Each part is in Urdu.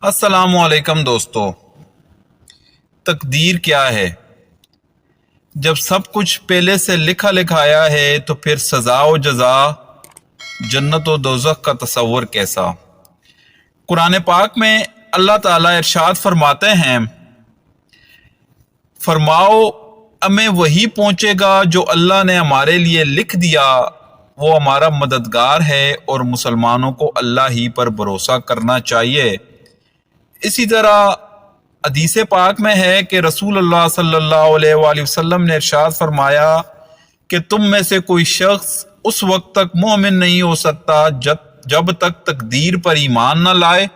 السلام علیکم دوستو۔ تقدیر کیا ہے؟ جب سب کچھ پہلے سے لکھا لکھایا ہے تو پھر سزا و جزا، جنت و دوزخ کا تصور کیسا؟ قرآن پاک میں اللہ تعالیٰ ارشاد فرماتے ہیں، فرماؤ ہمیں وہی پہنچے گا جو اللہ نے ہمارے لیے لکھ دیا، وہ ہمارا مددگار ہے اور مسلمانوں کو اللہ ہی پر بھروسہ کرنا چاہیے۔ اسی طرح حدیث پاک میں ہے کہ رسول اللہ صلی اللہ علیہ وآلہ وسلم نے ارشاد فرمایا کہ تم میں سے کوئی شخص اس وقت تک مومن نہیں ہو سکتا جب تک تقدیر پر ایمان نہ لائے،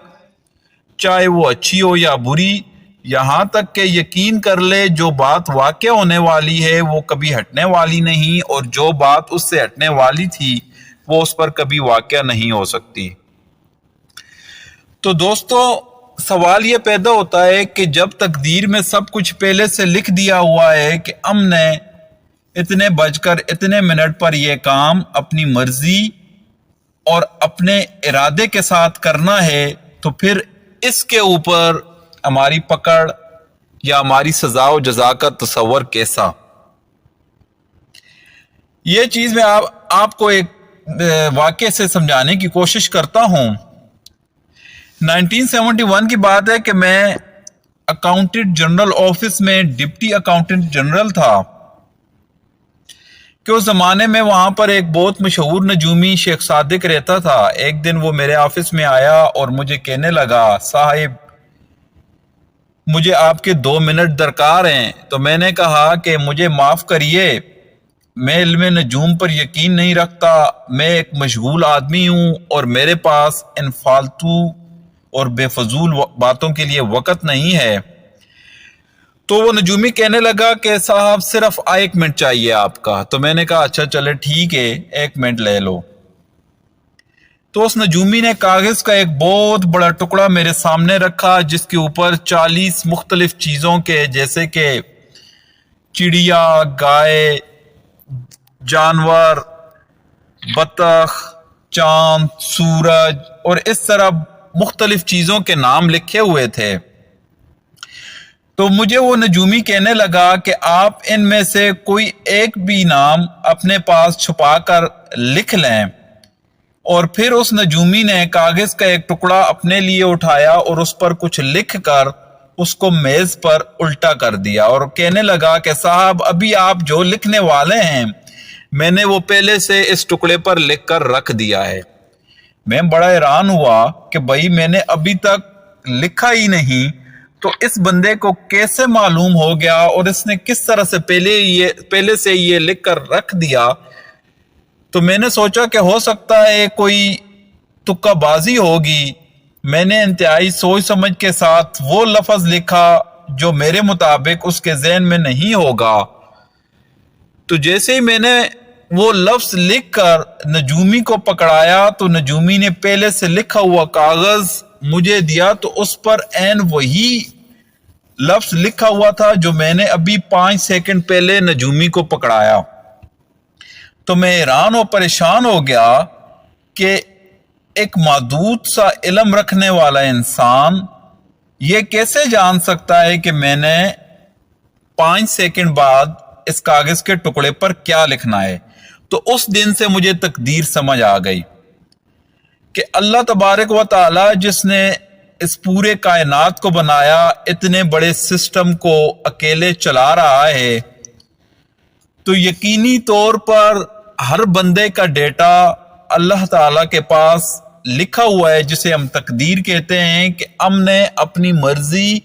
چاہے وہ اچھی ہو یا بری، یہاں تک کہ یقین کر لے جو بات واقع ہونے والی ہے وہ کبھی ہٹنے والی نہیں، اور جو بات اس سے ہٹنے والی تھی وہ اس پر کبھی واقع نہیں ہو سکتی۔ تو دوستو، سوال یہ پیدا ہوتا ہے کہ جب تقدیر میں سب کچھ پہلے سے لکھ دیا ہوا ہے کہ ہم نے اتنے بج کر اتنے منٹ پر یہ کام اپنی مرضی اور اپنے ارادے کے ساتھ کرنا ہے، تو پھر اس کے اوپر ہماری پکڑ یا ہماری سزا و جزا کا تصور کیسا؟ یہ چیز میں آپ کو ایک واقعے سے سمجھانے کی کوشش کرتا ہوں۔ 1971 کی بات ہے کہ میں اکاؤنٹنٹ جنرل آفس میں ڈپٹی اکاؤنٹنٹ جنرل تھا کہ اس زمانے میں وہاں پر ایک بہت مشہور نجومی شیخ صادق رہتا تھا۔ ایک دن وہ میرے آفس میں آیا اور مجھے کہنے لگا، صاحب مجھے آپ کے 2 منٹ درکار ہیں۔ تو میں نے کہا کہ مجھے معاف کریے، میں علم نجوم پر یقین نہیں رکھتا، میں ایک مشغول آدمی ہوں اور میرے پاس ان فالتو اور بے فضول باتوں کے لیے وقت نہیں ہے۔ تو وہ نجومی کہنے لگا کہ صاحب صرف 1 منٹ چاہیے آپ کا۔ تو میں نے کہا اچھا چلے ٹھیک ہے، 1 منٹ لے لو۔ تو اس نجومی نے کاغذ کا ایک بہت بڑا ٹکڑا میرے سامنے رکھا جس کے اوپر 40 مختلف چیزوں کے، جیسے کہ چڑیا، گائے، جانور، بطخ، چاند، سورج اور اس طرح مختلف چیزوں کے نام لکھے ہوئے تھے۔ تو مجھے وہ نجومی کہنے لگا کہ آپ ان میں سے کوئی ایک بھی نام اپنے پاس چھپا کر لکھ لیں، اور پھر اس نجومی نے کاغذ کا ایک ٹکڑا اپنے لیے اٹھایا اور اس پر کچھ لکھ کر اس کو میز پر الٹا کر دیا اور کہنے لگا کہ صاحب ابھی آپ جو لکھنے والے ہیں میں نے وہ پہلے سے اس ٹکڑے پر لکھ کر رکھ دیا ہے۔ میں بڑا حیران ہوا کہ بھائی میں نے ابھی تک لکھا ہی نہیں، تو اس بندے کو کیسے معلوم ہو گیا اور اس نے کس طرح سے پہلے سے یہ لکھ کر رکھ دیا؟ تو میں نے سوچا کہ ہو سکتا ہے کوئی تکہ بازی ہوگی۔ میں نے انتہائی سوچ سمجھ کے ساتھ وہ لفظ لکھا جو میرے مطابق اس کے ذہن میں نہیں ہوگا۔ تو جیسے ہی میں نے وہ لفظ لکھ کر نجومی کو پکڑایا تو نجومی نے پہلے سے لکھا ہوا کاغذ مجھے دیا، تو اس پر عین وہی لفظ لکھا ہوا تھا جو میں نے ابھی 5 سیکنڈ پہلے نجومی کو پکڑایا۔ تو میں حیران و پریشان ہو گیا کہ ایک محدود سا علم رکھنے والا انسان یہ کیسے جان سکتا ہے کہ میں نے 5 سیکنڈ بعد اس کاغذ کے ٹکڑے پر کیا لکھنا ہے۔ تو اس دن سے مجھے تقدیر سمجھ آ گئی کہ اللہ تبارک و تعالی جس نے اس پورے کائنات کو بنایا، اتنے بڑے سسٹم کو اکیلے چلا رہا ہے، تو یقینی طور پر ہر بندے کا ڈیٹا اللہ تعالی کے پاس لکھا ہوا ہے، جسے ہم تقدیر کہتے ہیں، کہ ہم نے اپنی مرضی،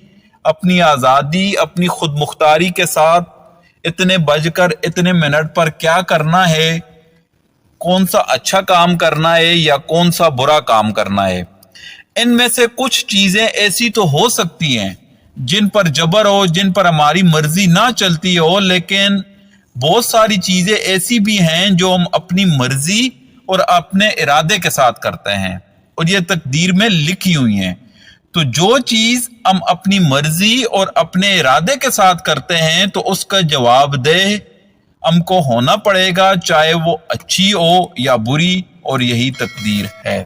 اپنی آزادی، اپنی خود مختاری کے ساتھ اتنے بج کر اتنے منٹ پر کیا کرنا ہے، کون سا اچھا کام کرنا ہے یا کون سا برا کام کرنا ہے۔ ان میں سے کچھ چیزیں ایسی تو ہو سکتی ہیں جن پر جبر ہو، جن پر ہماری مرضی نہ چلتی ہو، لیکن بہت ساری چیزیں ایسی بھی ہیں جو ہم اپنی مرضی اور اپنے ارادے کے ساتھ کرتے ہیں اور یہ تقدیر میں لکھی ہوئی ہیں۔ تو جو چیز ہم اپنی مرضی اور اپنے ارادے کے ساتھ کرتے ہیں تو اس کا جواب دہ ہم کو ہونا پڑے گا، چاہے وہ اچھی ہو یا بری، اور یہی تقدیر ہے۔